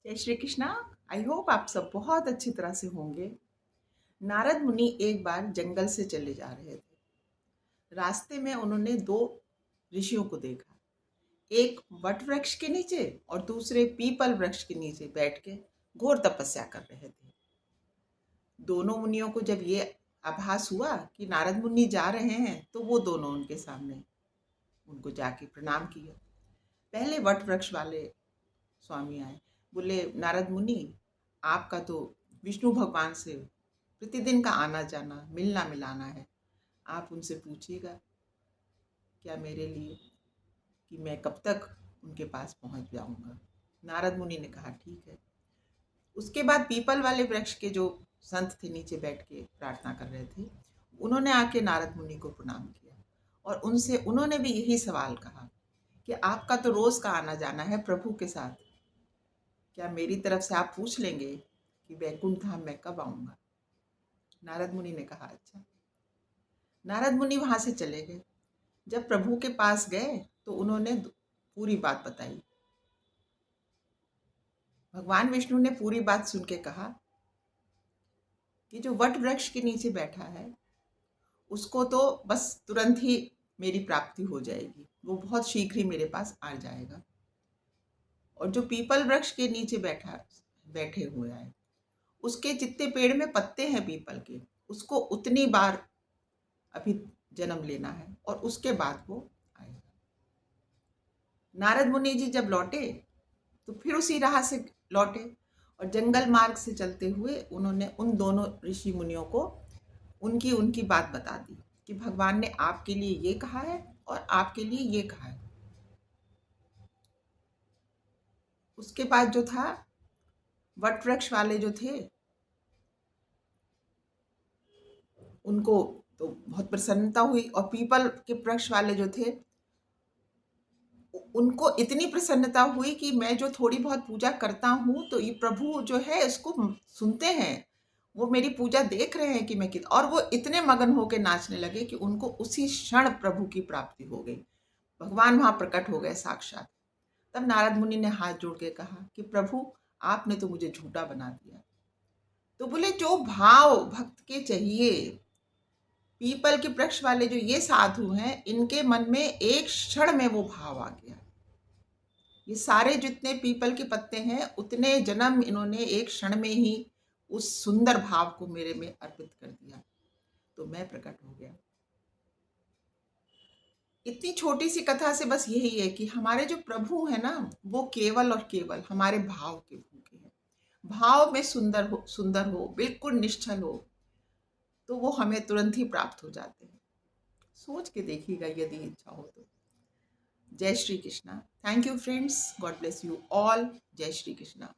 जय Shri Krishna. I hope आप सब बहुत अच्छी तरह से होंगे। नारद मुनि एक बार जंगल से चले जा रहे थे। रास्ते में उन्होंने दो ऋषियों को देखा। एक वट वृक्ष के नीचे और दूसरे पीपल वृक्ष के नीचे बैठ के घोर तपस्या कर रहे थे। दोनों मुनियों को जब ये आभास हुआ कि नारद मुनि जा रहे हैं तो वो दोनों उनके सामने उनको जाके प्रणाम किया। पहले वट वृक्ष वाले स्वामी आए, बोले नारद मुनि, आपका तो विष्णु भगवान से प्रतिदिन का आना जाना मिलना मिलाना है। आप उनसे पूछिएगा क्या मेरे लिए कि मैं कब तक उनके पास पहुंच जाऊंगा। नारद मुनि ने कहा ठीक है। उसके बाद पीपल वाले वृक्ष के जो संत थे नीचे बैठ के प्रार्थना कर रहे थे, उन्होंने आके नारद मुनि को प्रणाम किया और उनसे उन्होंने भी यही सवाल कहा कि आपका तो रोज का आना जाना है प्रभु के साथ, क्या मेरी तरफ से आप पूछ लेंगे कि वैकुंठ धाम मैं कब आऊंगा। नारद मुनि ने कहा अच्छा। नारद मुनि वहां से चले गए। जब प्रभु के पास गए तो उन्होंने पूरी बात बताई। भगवान विष्णु ने पूरी बात सुन के कहा कि जो वट वृक्ष के नीचे बैठा है उसको तो बस तुरंत ही मेरी प्राप्ति हो जाएगी, वो बहुत शीघ्र ही मेरे पास आ जाएगा। और जो पीपल वृक्ष के नीचे बैठे हुए हैं, उसके जितने पेड़ में पत्ते हैं पीपल के, उसको उतनी बार अभी जन्म लेना है और उसके बाद वो आएगा। नारद मुनि जी जब लौटे तो फिर उसी राह से लौटे और जंगल मार्ग से चलते हुए उन्होंने उन दोनों ऋषि मुनियों को उनकी उनकी बात बता दी कि भगवान ने आपके लिए ये कहा है और आपके लिए ये कहा है। उसके बाद जो था, वट वृक्ष वाले जो थे उनको तो बहुत प्रसन्नता हुई और पीपल के वृक्ष वाले जो थे उनको इतनी प्रसन्नता हुई कि मैं जो थोड़ी बहुत पूजा करता हूँ तो ये प्रभु जो है इसको सुनते हैं, वो मेरी पूजा देख रहे हैं कि मैं कित और वो इतने मगन होकर नाचने लगे कि उनको उसी क्षण प्रभु की प्राप्ति हो गई। भगवान वहां प्रकट हो गए साक्षात। तब नारद मुनि ने हाथ जोड़ के कहा कि प्रभु, आपने तो मुझे झूठा बना दिया। तो बोले जो भाव भक्त के चाहिए, पीपल के वृक्ष वाले जो ये साधु हैं, इनके मन में एक क्षण में वो भाव आ गया। ये सारे जितने पीपल के पत्ते हैं उतने जन्म इन्होंने एक क्षण में ही उस सुंदर भाव को मेरे में अर्पित कर दिया, तो मैं प्रकट हो गया। इतनी छोटी सी कथा से बस यही है कि हमारे जो प्रभु है ना, वो केवल और केवल हमारे भाव के भूखे हैं। भाव में सुंदर हो, बिल्कुल निश्चल हो, तो वो हमें तुरंत ही प्राप्त हो जाते हैं। सोच के देखिएगा यदि इच्छा हो तो। जय Shri Krishna. Thank you friends, God bless you all. जय श्री कृष्णा।